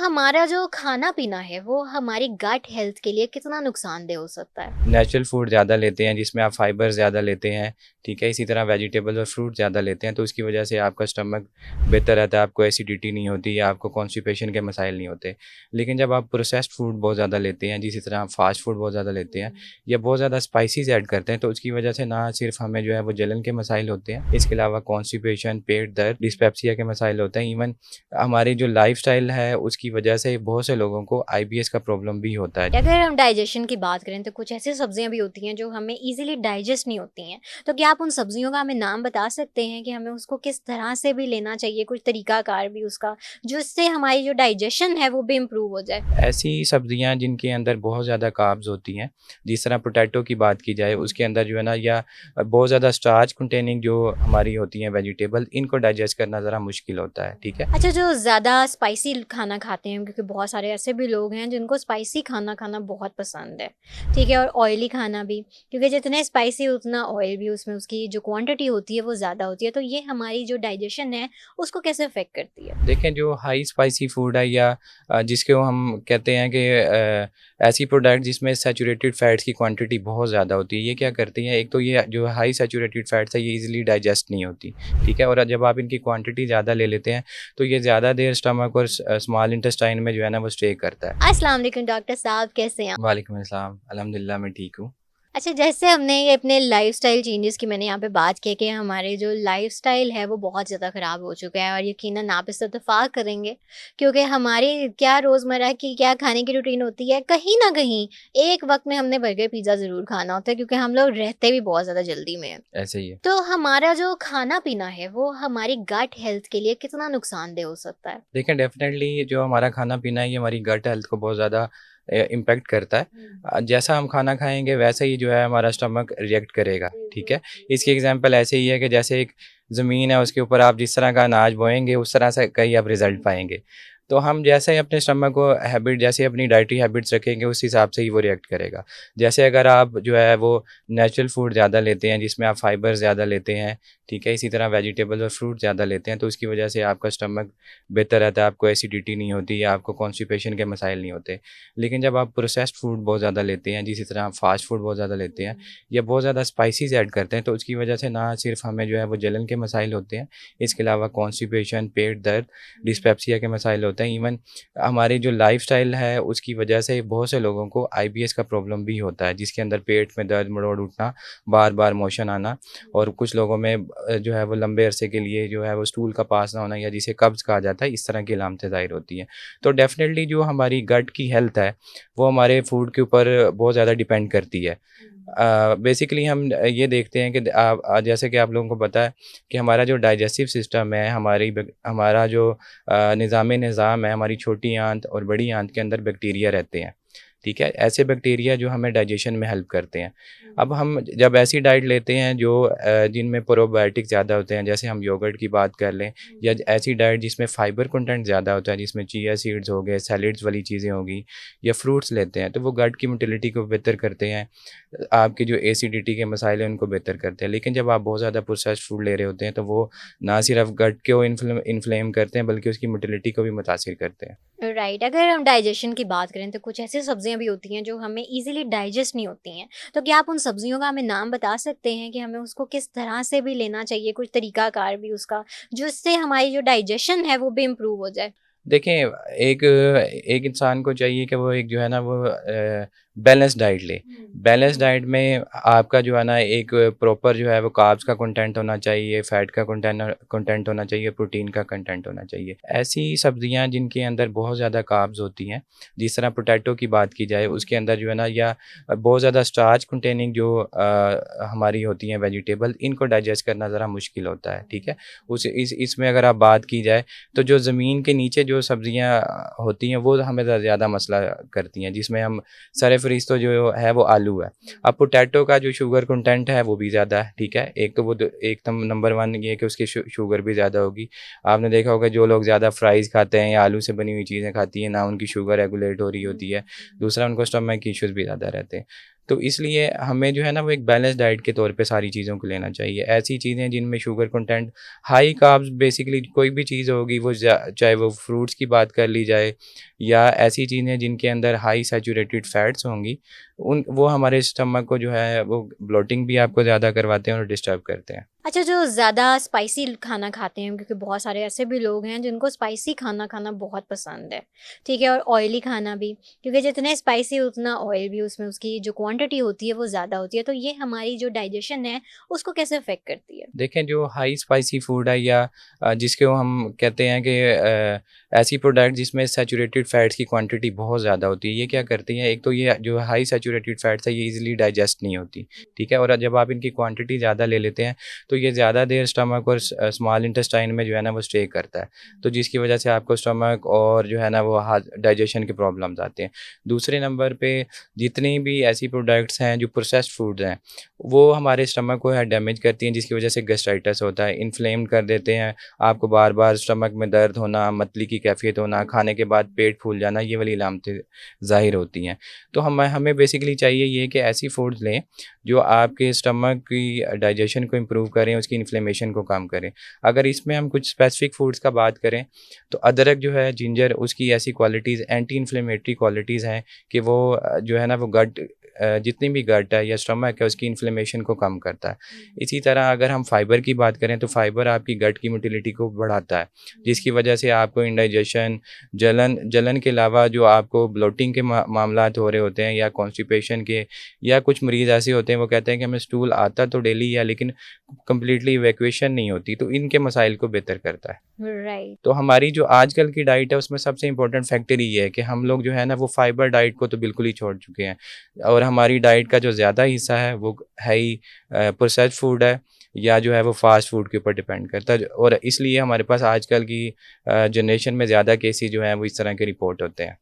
हमारा जो खाना-पीना है, वो हमारी गट हेल्थ के लिए कितना नुकसानदेह हो सकता है? नेचुरल फूड ज़्यादा लेते हैं जिसमें आप फाइबर ज़्यादा लेते हैं, ठीक है? इसी तरह वेजिटेबल और फ्रूट ज़्यादा लेते हैं तो उसकी वजह से आपका स्टमक बेहतर रहता है, आपको एसिडिटी नहीं होती या आपको कॉन्स्टिपेशन के मसाइल नहीं होते। लेकिन जब आप प्रोसेस्ड फूड बहुत ज़्यादा लेते हैं, जिस तरह आप फास्ट फूड बहुत ज़्यादा लेते हैं या बहुत ज़्यादा स्पाइसेस ऐड करते हैं तो उसकी वजह से ना सिर्फ हमें जो है वो जलन के मसाइल होते हैं, इसके अलावा कॉन्स्टिपेशन, पेट दर्द, डिस्पेप्सिया के मसाइल होते हैं। इवन हमारी जो लाइफ़स्टाइल है उसकी वजह से बहुत से लोगों को आईबीएस का प्रॉब्लम भी होता है। अगर हम डाइजेशन की बात करें तो कुछ ऐसी सब्जियाँ भी होती हैं जो हमें ईज़िली डाइजेस्ट नहीं होती हैं। तो क्या आप उन सब्जियों का हमें नाम बता सकते हैं कि हमें उसको किस तरह से भी लेना चाहिए, कुछ तरीकाकार भी उसका, जिससे हमारी जो डाइजेशन है वो भी इम्प्रूव हो जाए? ऐसी सब्जियां जिनके अंदर बहुत ज़्यादा कार्ब्स होती हैं, जिस तरह पोटैटो की बात की जाए उसके अंदर जो है ना या बहुत ज़्यादा स्टार्च कंटेनिंग जो हमारी होती हैं वेजिटेबल, इनको डाइजेस्ट करना ज़रा मुश्किल होता है, ठीक है। अच्छा, जो ज़्यादा स्पाइसी खाना खाते हैं, क्योंकि बहुत सारे ऐसे भी लोग हैं जिनको स्पाइसी खाना खाना बहुत पसंद है, ठीक है? और ऑयली खाना भी, क्योंकि जितने स्पाइसी उतना ऑयल भी उसमें उसकी जो क्वांटिटी होती है वो ज़्यादा होती है। तो ये हमारी जो डाइजेशन है उसको कैसे अफ़ेक्ट करती है? देखें जो हाई स्पाइसी फूड है या जिसको हम कहते हैं कि ऐसी प्रोडक्ट जिसमें सैचुरेटेड फैट्स की क्वांटिटी बहुत ज़्यादा होती है, ये क्या करती हैं, एक तो ये जो हाई सैचुरेटेड फैट्स है ये इजीली डाइजेस्ट नहीं होती, ठीक है। और जब आप इनकी क्वांटिटी ज़्यादा ले लेते हैं तो ये ज़्यादा देर स्टमक और स्मॉल इंटेस्टाइन में जो है ना वो स्टे करता है। अस्सलाम वालेकुम डॉक्टर साहब, कैसे हैं आप? वालेकुम अस्सलाम, अल्हम्दुलिल्लाह मैं ठीक हूँ। अच्छा, जैसे हमने ये अपने लाइफ़स्टाइल चेंजेस की मैंने यहाँ पे बात की कि हमारे जो लाइफ़स्टाइल है वो बहुत ज़्यादा ख़राब हो चुका है, और यकीनन आप इससे इत्तेफ़ाक करेंगे, क्योंकि हमारी क्या रोज़मर्रा की क्या खाने की रूटीन होती है, कहीं न कहीं एक वक़्त में हमने बर्गर, पिज़्ज़ा ज़रूर खाना होता है, क्योंकि हम लोग रहते भी बहुत ज़्यादा जल्दी में हैं। ऐसे ही है। तो हमारा जो खाना-पीना है वो हमारी गट हेल्थ के लिए कितना नुकसानदेह हो सकता है? देखें डेफ़िनेटली जो हमारा खाना-पीना है ये हमारी गट हेल्थ को बहुत ज़्यादा इम्पैक्ट करता है। जैसा हम खाना खाएँगे वैसे ही जो है हमारा स्टमक रिएक्ट करेगा, ठीक है? इसकी एग्ज़ाम्पल ऐसे ही है कि जैसे एक ज़मीन है उसके ऊपर आप जिस तरह का अनाज बोएँगे उस तरह से का ही आप रिज़ल्ट पाएँगे। तो हम जैसे ही अपने स्टमक को हैबिट जैसे अपनी डाइटरी हैबिट्स रखेंगे उस हिसाब से ही वो रिएक्ट करेगा। जैसे अगर आप जो है वो नेचुरल फूड ज़्यादा लेते हैं जिसमें आप फाइबर ज़्यादा लेते हैं, ठीक है? इसी तरह वेजिटेबल और फ्रूट ज़्यादा लेते हैं तो उसकी वजह से आपका स्टमक बेहतर रहता है, आपको एसिडिटी नहीं होती या आपको कॉन्स्टिपेशन के मसाइल नहीं होते। लेकिन जब आप प्रोसेस्ड फूड बहुत ज़्यादा लेते हैं, जिस तरह आप फास्ट फूड बहुत ज़्यादा लेते हैं या बहुत ज़्यादा स्पाइसेस ऐड करते हैं तो उसकी वजह से ना सिर्फ हमें जो है वो जलन के मसाइल होते हैं, इसके अलावा कॉन्स्टिपेशन, पेट दर्द, डिस्पेप्सिया के मसाइल होते हैं। इवन हमारी जो लाइफ़स्टाइल है उसकी वजह से बहुत से लोगों को आईबीएस का प्रॉब्लम भी होता है, जिसके अंदर पेट में दर्द, मरोड़ उठना, बार-बार मोशन आना और कुछ लोगों में जो है वो लंबे अरसे के लिए जो है वो स्टूल का पास ना होना या जिसे कब्ज़ कहा जाता है, इस तरह की अलामतें ज़ाहिर होती हैं। तो डेफ़िनेटली जो हमारी गट की हेल्थ है, वो हमारे फूड के ऊपर बहुत ज़्यादा डिपेंड करती है। बेसिकली हम ये देखते हैं कि जैसे कि आप लोगों को पता है कि हमारा जो डाइजेस्टिव सिस्टम है, हमारा जो निज़ाम है, हमारी छोटी आंत और बड़ी आंत के अंदर बैक्टीरिया रहते हैं, ठीक है? ऐसे बैक्टीरिया जो हमें डाइजेशन में हेल्प करते हैं। अब हम जब ऐसी डाइट लेते हैं जो जिनमें प्रोबायोटिक ज़्यादा होते हैं, जैसे हम योगर्ट की बात कर लें या ऐसी डाइट जिसमें फाइबर कंटेंट ज़्यादा होता है, जिसमें चिया सीड्स हो गए, सैलेड्स वाली चीज़ें हो गई या फ्रूट्स लेते हैं, तो वो गट की मोटिलिटी को बेहतर करते हैं। आपकी जो एसिडिटी के मसाइल हैं उनको बेहतर करते हैं। लेकिन जब आप बहुत ज़्यादा प्रोसेस्ड फूड ले रहे होते हैं तो वो ना सिर्फ गट को इन्फ्लेम करते हैं बल्कि उसकी मोटिलिटी को भी मुतासिर करते हैं। राइट, अगर हम डाइजेशन की बात करें तो कुछ ऐसी सब्जियाँ भी होती हैं जो हमें ईज़िली डाइजेस्ट नहीं होती हैं। तो क्या आप उन सब्जियों का हमें नाम बता सकते हैं कि हमें उसको किस तरह से भी लेना चाहिए, कुछ तरीकाकार भी उसका, जिससे हमारी जो डाइजेशन है वो भी इम्प्रूव हो जाए? देखें एक एक इंसान को चाहिए कि वो एक जो है ना वो बैलेंस डाइट ले। बैलेंस डाइट में आपका जो है ना एक प्रॉपर जो है वो कार्ब्स का कंटेंट होना चाहिए, फैट का कंटेंट होना चाहिए, प्रोटीन का कंटेंट होना चाहिए। ऐसी सब्जियां जिनके अंदर बहुत ज़्यादा कार्ब्स होती हैं, जिस तरह पोटैटो की बात की जाए उसके अंदर जो है ना या बहुत ज़्यादा स्टार्च कंटेनिंग जो हमारी होती हैं वेजिटेबल, इनको डाइजेस्ट करना ज़रा मुश्किल होता है, ठीक है। उस इस इसमें अगर आप बात की जाए तो जो ज़मीन के नीचे जो सब्जियां होती हैं वो हमें ज़्यादा मसला करती हैं, जिसमें हम सरफ़रीज़ तो जो है वो आलू है। अब पोटैटो का जो शुगर कंटेंट है वो भी ज़्यादा है, ठीक है। एक तो वो एकदम नंबर 1 ये है कि उसकी शुगर भी ज़्यादा होगी। आपने देखा होगा जो लोग ज़्यादा फ्राइज़ खाते हैं या आलू से बनी हुई चीज़ें खाती हैं ना, उनकी शुगर रेगुलेट हो रही होती है। दूसरा, उनको स्टमक की इश्यूज़ भी ज़्यादा रहते हैं। तो इसलिए हमें जो है ना वो एक बैलेंस डाइट के तौर पे सारी चीज़ों को लेना चाहिए। ऐसी चीज़ें जिनमें sugar content high carbs, basically कोई भी चीज़ होगी वो चाहे वो फ्रूट्स की बात कर ली जाए या ऐसी चीज़ें जिनके अंदर हाई सैचुरेटेड फैट्स होंगी, उन वो हमारे स्टमक को जो है वो ब्लोटिंग भी आपको ज़्यादा करवाते हैं और डिस्टर्ब करते हैं। अच्छा, जो ज़्यादा स्पाइसी खाना खाते हैं, क्योंकि बहुत सारे ऐसे भी लोग हैं जिनको स्पाइसी खाना खाना बहुत पसंद है, ठीक है? और ऑयली खाना भी, क्योंकि जितने स्पाइसी उतना ऑयल भी उसमें, उसकी जो क्वांटिटी होती है वो ज़्यादा होती है, तो ये हमारी जो डाइजेशन है उसको कैसे अफेक्ट करती है? देखें, जो हाई स्पाइसी फूड है या जिसको हम कहते हैं कि ऐसी प्रोडक्ट जिसमें सैचुरेटेड फैट्स की क्वांटिटी बहुत ज़्यादा होती है, ये क्या करती हैं, एक तो ये जो हाई सैचुरेटेड फैट्स है ये इजीली डाइजेस्ट नहीं होती, ठीक है? और जब आप इनकी क्वांटिटी ज़्यादा ले लेते हैं तो ये ज़्यादा देर स्टमक और स्मॉल इंटेस्टाइन में जो है ना वो स्टे करता है, तो जिसकी वजह से आपको स्टमक और जो है ना वो डाइजेशन के प्रॉब्लम्स आते हैं। दूसरे नंबर पे जितनी भी ऐसी प्रोडक्ट्स हैं जो प्रोसेस्ड फूड्स हैं, वो हमारे स्टमक को है डैमेज करती हैं, जिसकी वजह से गैस्ट्राइटिस होता है, इन्फ्लेम कर देते हैं, आपको बार-बार स्टमक में दर्द होना, मतली की कैफ़ियत होना, खाने के बाद पेट फूल जाना, ये वाली अलामतें ज़ाहिर होती हैं। तो हमें बेसिकली चाहिए ये कि ऐसी फूड्स लें जो आपके स्टमक की डाइजेशन को इम्प्रूव करें, उसकी इन्फ्लेमेशन को कम करें। अगर इसमें हम कुछ स्पेसिफिक फूड्स का बात करें तो अदरक जो है, जिंजर, उसकी ऐसी क्वालिटीज़, एंटी इन्फ्लेमेटरी क्वालिटीज़ हैं कि वो जो है ना वो जितनी भी गट है या स्टमक है उसकी इन्फ्लेमेशन को कम करता है। इसी तरह अगर हम फाइबर की बात करें तो फाइबर आपकी गट की मोटिलिटी को बढ़ाता है, जिसकी वजह से आपको इंडाइजेशन, जलन के अलावा जो आपको ब्लोटिंग के मामलात हो रहे होते हैं या कॉन्स्टिपेशन के, या कुछ मरीज़ ऐसे होते हैं वो कहते हैं कि हमें स्टूल आता तो डेली है लेकिन कंप्लीटली इवैक्यूएशन नहीं होती, तो इनके मसाइल को बेहतर करता है। राइट। तो हमारी जो आजकल की डाइट है उसमें सबसे इम्पोर्टेंट फैक्टर ये है कि हम लोग जो है ना वो फाइबर डाइट को तो बिल्कुल ही छोड़ चुके हैं, और हमारी डाइट का जो ज़्यादा हिस्सा है वो है ही प्रोसेस्ड फूड है या जो है वो फास्ट फूड के ऊपर डिपेंड करता है, और इसलिए हमारे पास आजकल की जनरेशन में ज़्यादा केसेस जो हैं वो इस तरह के रिपोर्ट होते हैं।